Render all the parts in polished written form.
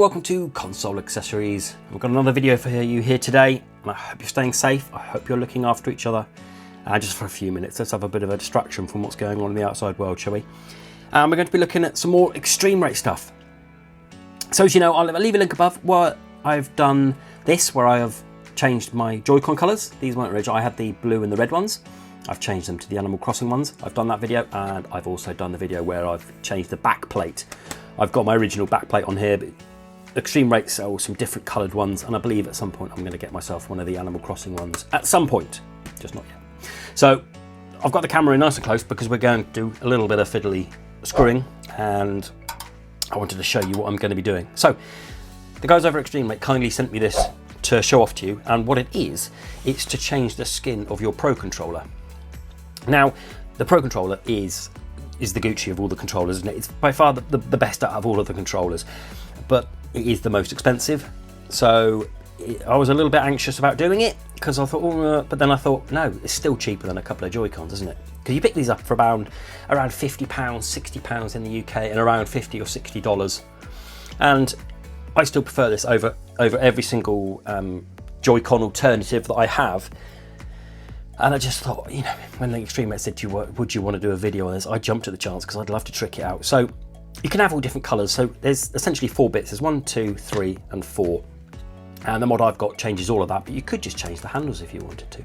welcome to Console Accessories. We've got another video for you here today, and I hope you're staying safe. I hope you're looking after each other. Just for a few minutes, let's have a bit of a distraction from what's going on in the outside world, shall we? We're going to be looking at some more ExtremeRate stuff. So as you know, I'll leave a link above where I've done this, where I have changed my Joy-Con colours. These weren't original. I had the blue and the red ones. I've changed them to the Animal Crossing ones. I've done that video, and I've also done the video where I've changed the back plate. I've got my original back plate on here, but ExtremeRate sells some different coloured ones, and I believe at some point I'm going to get myself one of the Animal Crossing ones. At some point, just not yet. So I've got the camera in nice and close because we're going to do a little bit of fiddly screwing, and I wanted to show you what I'm going to be doing. So the guys over at ExtremeRate kindly sent me this to show off to you, and what it is, it's to change the skin of your Pro Controller. Now, the Pro Controller is the Gucci of all the controllers, isn't it? It's by far the best out of all of the controllers, but it is the most expensive. So I was a little bit anxious about doing it because I thought, oh, but then I thought, no, it's still cheaper than a couple of Joy-Cons, isn't it? Because you pick these up for around £50, £60 in the UK, and around $50 or $60. And I still prefer this over every single Joy-Con alternative that I have. And I just thought, you know, when the ExtremeRate said to you, would you want to do a video on this, I jumped at the chance because I'd love to trick it out. So you can have all different colours. So there's essentially 4 bits. There's 1, 2, 3, and 4. And the mod I've got changes all of that, but you could just change the handles if you wanted to.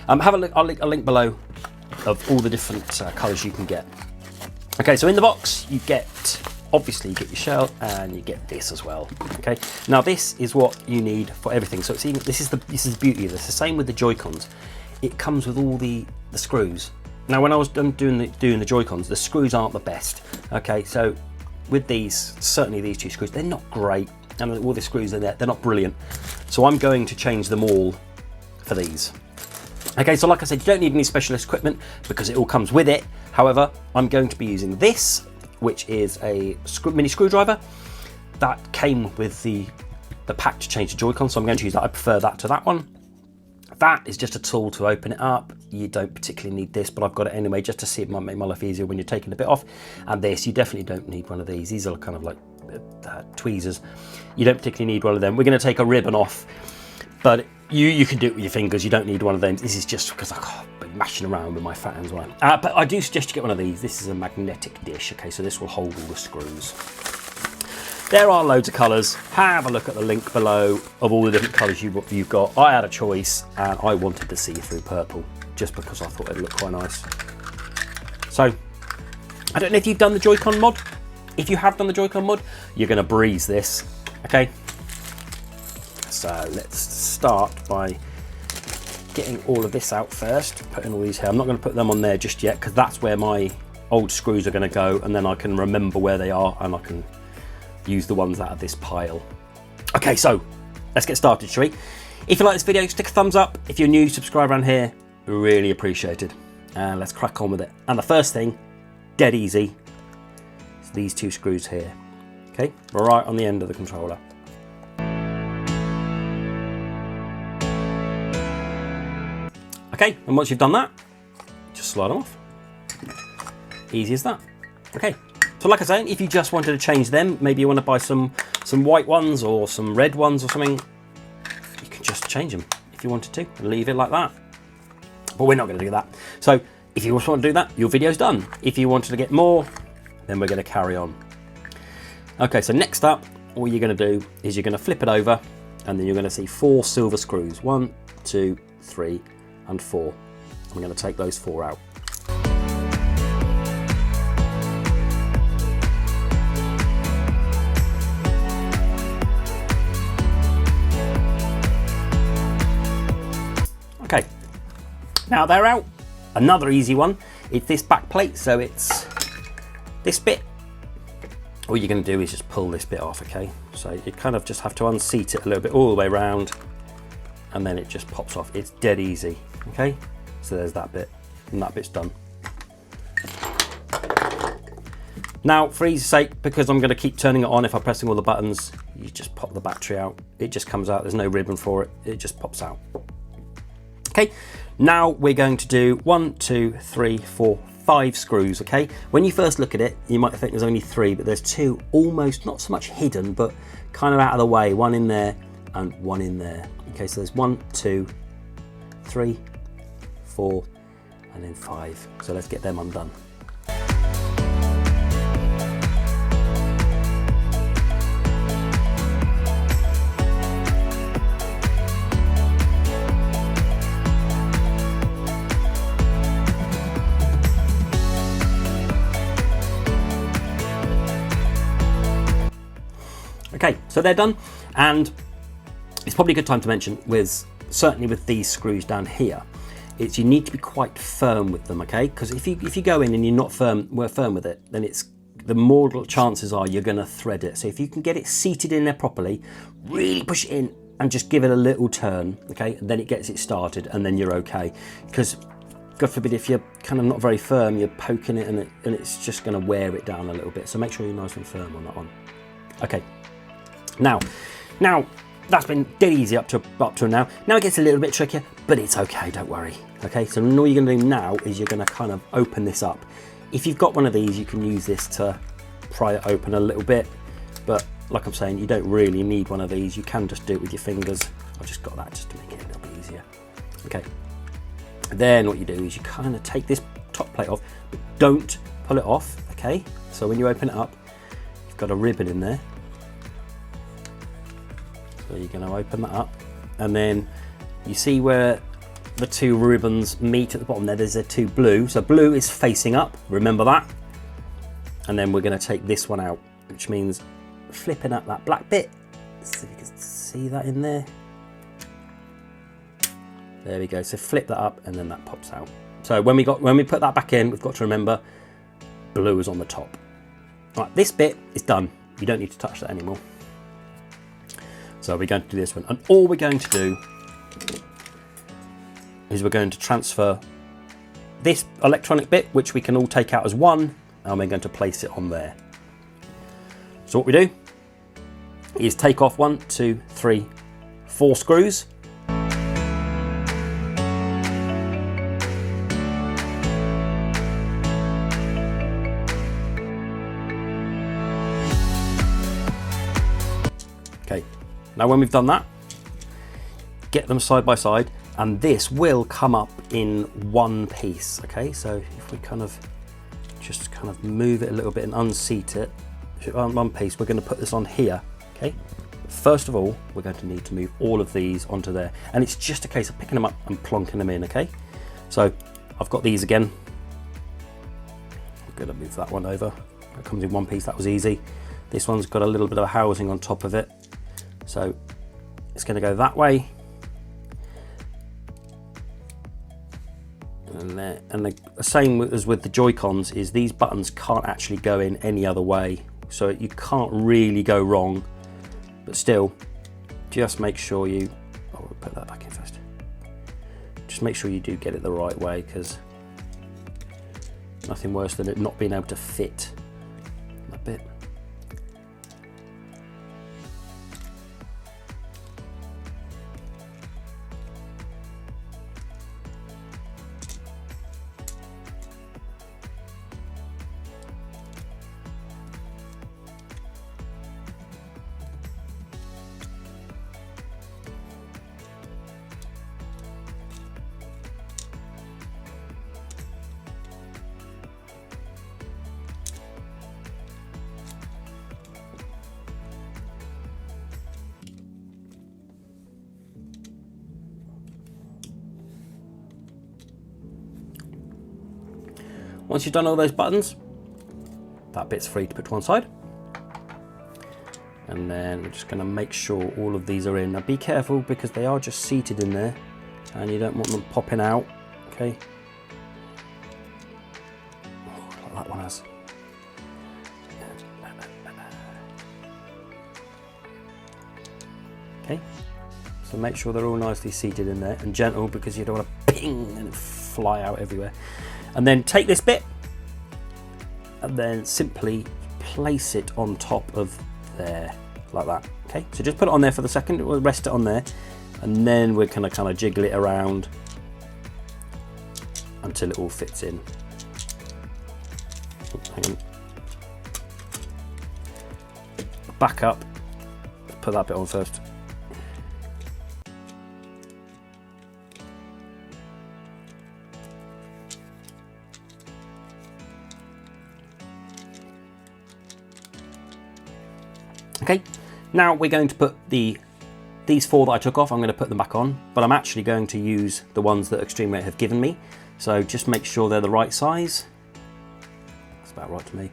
Have a look. I'll link a link below of all the different colours you can get. Okay, so in the box you get, obviously you get your shell, and you get this as well. Okay, now this is what you need for everything. So it's even, this is the beauty of this. The same with the Joy-Cons. It comes with all the screws. Now, when I was doing the Joy-Cons, the screws aren't the best. Okay, so with these, certainly these 2 screws, they're not great, and all the screws in there, they're not brilliant. So I'm going to change them all for these. Okay, so like I said, you don't need any specialist equipment because it all comes with it. However, I'm going to be using this, which is a mini screwdriver that came with the pack to change the Joy-Con. So I'm going to use that. I prefer that to that one. That is just a tool to open it up. You don't particularly need this, but I've got it anyway just to see it might make my life easier when you're taking a bit off. And this, you definitely don't need one of these. These are kind of like tweezers. You don't particularly need one of them. We're going to take a ribbon off, but you can do it with your fingers. You don't need one of them. This is just because I've been mashing around with my fat hands. Right? But I do suggest you get one of these. This is a magnetic dish. Okay, so this will hold all the screws. There are loads of colours. Have a look at the link below of all the different colours you've got. I had a choice, and I wanted the see-through purple just because I thought it looked quite nice. So, I don't know if you've done the Joy-Con mod. If you have done the Joy-Con mod, you're going to breeze this, okay? So, let's start by getting all of this out first. Putting all these here. I'm not going to put them on there just yet because that's where my old screws are going to go, and then I can remember where they are, and I can use the ones out of this pile. Okay, so let's get started, shall we? If you like this video, stick a thumbs up. If you're new, subscribe around here. Really appreciated. And let's crack on with it. And the first thing, dead easy, is these 2 screws here. Okay, right on the end of the controller. Okay, and once you've done that, just slide them off. Easy as that. Okay. So like I say, if you just wanted to change them, maybe you want to buy some white ones or some red ones or something, you can just change them if you wanted to and leave it like that. But we're not going to do that. So if you just want to do that, your video's done. If you wanted to get more, then we're going to carry on. Okay, so next up, all you're going to do is you're going to flip it over, and then you're going to see 4 silver screws. 1, 2, 3, and 4. I'm going to take those 4 out. Okay, now they're out. Another easy one, it's this back plate, so it's this bit. All you're going to do is just pull this bit off, okay? So you kind of just have to unseat it a little bit all the way around, and then it just pops off. It's dead easy, okay? So there's that bit, and that bit's done. Now, for easy's sake, because I'm going to keep turning it on if I'm pressing all the buttons, you just pop the battery out. It just comes out, there's no ribbon for it, it just pops out. Okay, now we're going to do 1, 2, 3, 4, 5 screws, okay? When you first look at it, you might think there's only 3, but there's 2 almost not so much hidden, but kind of out of the way. 1 in there and 1 in there. Okay, so there's 1, 2, 3, 4, and then 5. So let's get them undone. Okay, so they're done, and it's probably a good time to mention, certainly with these screws down here, you need to be quite firm with them, okay? Because if you go in and you're not firm with it, then the more chances are you're going to thread it. So if you can get it seated in there properly, really push it in and just give it a little turn, okay? And then it gets it started, and then you're okay. Because God forbid, if you're kind of not very firm, you're poking it and it's just going to wear it down a little bit. So make sure you're nice and firm on that one. Okay. Now that's been dead easy up to now. Now it gets a little bit trickier, but it's okay, don't worry. Okay, so all you're going to do now is you're going to kind of open this up. If you've got one of these, you can use this to pry it open a little bit, but like I'm saying, you don't really need one of these. You can just do it with your fingers. I've just got that just to make it a little bit easier. Okay, then what you do is you kind of take this top plate off, but don't pull it off, okay? So when you open it up, you've got a ribbon in there. So you're going to open that up, and then you see where the 2 ribbons meet at the bottom there. There's a 2 blue, so blue is facing up, remember that. And then we're going to take this one out, which means flipping up that black bit. See if you can see that in there. There we go. So flip that up, and then that pops out. So when we put that back in, we've got to remember blue is on the top. Right, this bit is done. You don't need to touch that anymore. So we're going to do this one, and all we're going to do is we're going to transfer this electronic bit, which we can all take out as one, and we're going to place it on there. So what we do is take off 1, 2, 3, 4 screws. Okay. Now when we've done that, get them side by side, and this will come up in one piece, okay? So if we just move it a little bit and unseat it, one piece, we're going to put this on here, okay? First of all, we're going to need to move all of these onto there, and it's just a case of picking them up and plonking them in, okay? So I've got these again. I'm going to move that one over. It comes in one piece, that was easy. This one's got a little bit of a housing on top of it. So it's going to go that way, and the same as with the Joy-Cons is these buttons can't actually go in any other way, so you can't really go wrong, but still just make sure we'll put that back in first. Just make sure you do get it the right way, because nothing worse than it not being able to fit that bit. Once you've done all those buttons, that bit's free to put to one side. And then we're just going to make sure all of these are in. Now be careful, because they are just seated in there and you don't want them popping out, okay? Oh, like that one has. Okay, so make sure they're all nicely seated in there and gentle, because you don't want to ping and fly out everywhere. And then take this bit and then simply place it on top of there, like that. Okay, so just put it on there for the second, we'll rest it on there, and then we're going to kind of jiggle it around until it all fits in. Hang on. Back up. Put that bit on first. Okay, now we're going to put these 4 that I took off, I'm going to put them back on, but I'm actually going to use the ones that ExtremeRate have given me. So just make sure they're the right size. That's about right to me.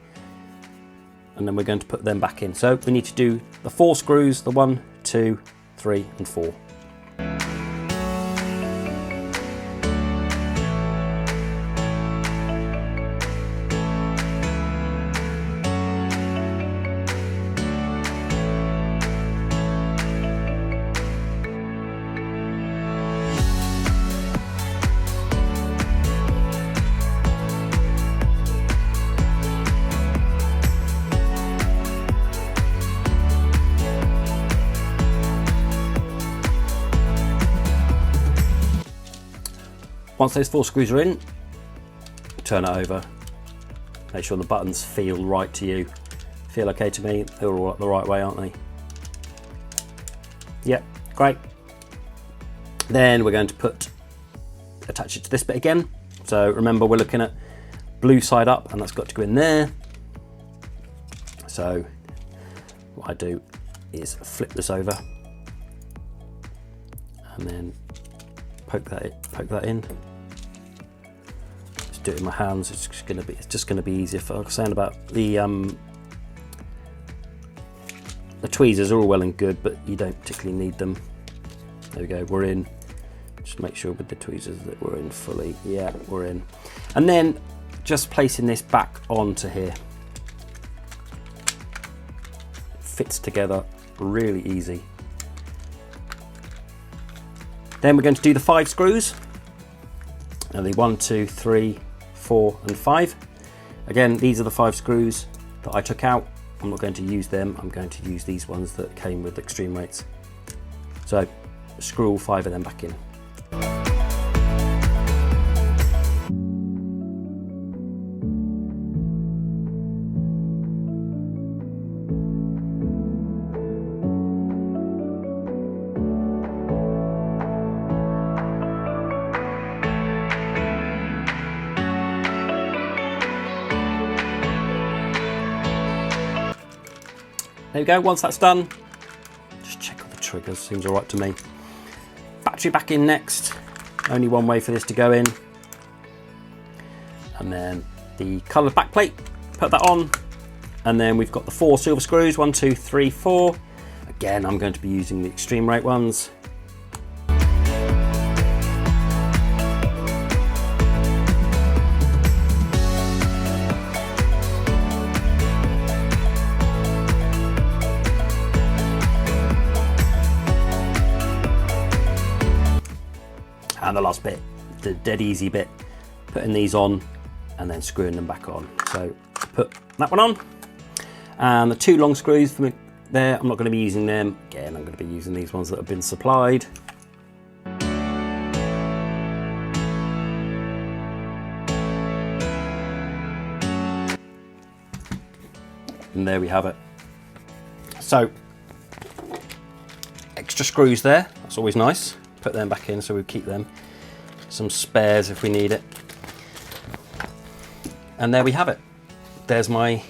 And then we're going to put them back in. So we need to do the 4 screws, the 1, 2, 3 and 4. Once those 4 screws are in, turn it over. Make sure the buttons feel right to you. Feel okay to me? They're all the right way, aren't they? Yep, great. Then we're going to attach it to this bit again. So remember, we're looking at blue side up, and that's got to go in there. So what I do is flip this over and then poke that in. Just do it in my hands. It's just going to be easier. For, like I was saying about the tweezers are all well and good, but you don't particularly need them. There we go. We're in. Just make sure with the tweezers that we're in fully. Yeah, we're in. And then just placing this back onto here. It fits together really easy. Then we're going to do the 5 screws. And the 1, 2, 3, 4 and 5. Again, these are the 5 screws that I took out. I'm not going to use them. I'm going to use these ones that came with ExtremeRates. So screw all 5 of them back in. There we go, once that's done, just check all the triggers, seems all right to me. Battery back in next, only one way for this to go in. And then the coloured back plate, put that on. And then we've got the 4 silver screws, 1, 2, 3, 4. Again, I'm going to be using the ExtremeRate ones. And the last bit, the dead easy bit, putting these on and then screwing them back on. So put that one on, and the 2 long screws for me there, I'm not going to be using them. Again, I'm going to be using these ones that have been supplied. And there we have it. So extra screws there, that's always nice. Put them back in so we keep them. Some spares if we need it. And there we have it. There's my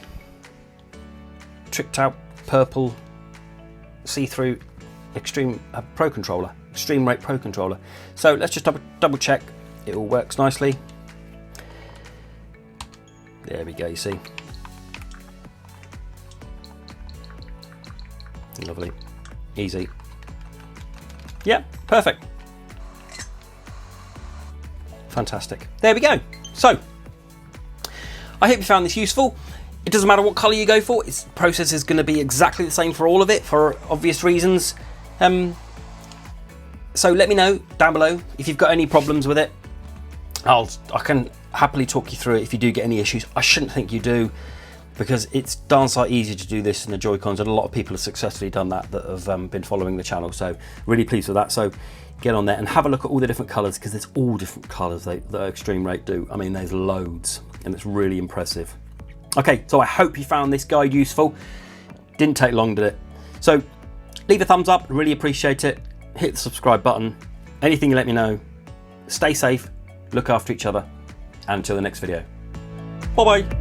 tricked out purple see-through Pro controller, ExtremeRate Pro controller. So let's just double check it all works nicely. There we go, you see. Lovely, easy. Yeah, perfect. Fantastic. There we go. So, I hope you found this useful. It doesn't matter what colour you go for, its process is going to be exactly the same for all of it for obvious reasons. So let me know down below if you've got any problems with it. I can happily talk you through it if you do get any issues. I shouldn't think you do, because it's darn sight easier to do this in the Joy-Cons, and a lot of people have successfully done that have been following the channel, so really pleased with that. So get on there and have a look at all the different colours, because there's all different colours that ExtremeRate do. I mean, there's loads, and it's really impressive. Okay, so I hope you found this guide useful. Didn't take long, did it? So leave a thumbs up, really appreciate it. Hit the subscribe button. Anything you let me know. Stay safe, look after each other, and until the next video. Bye bye.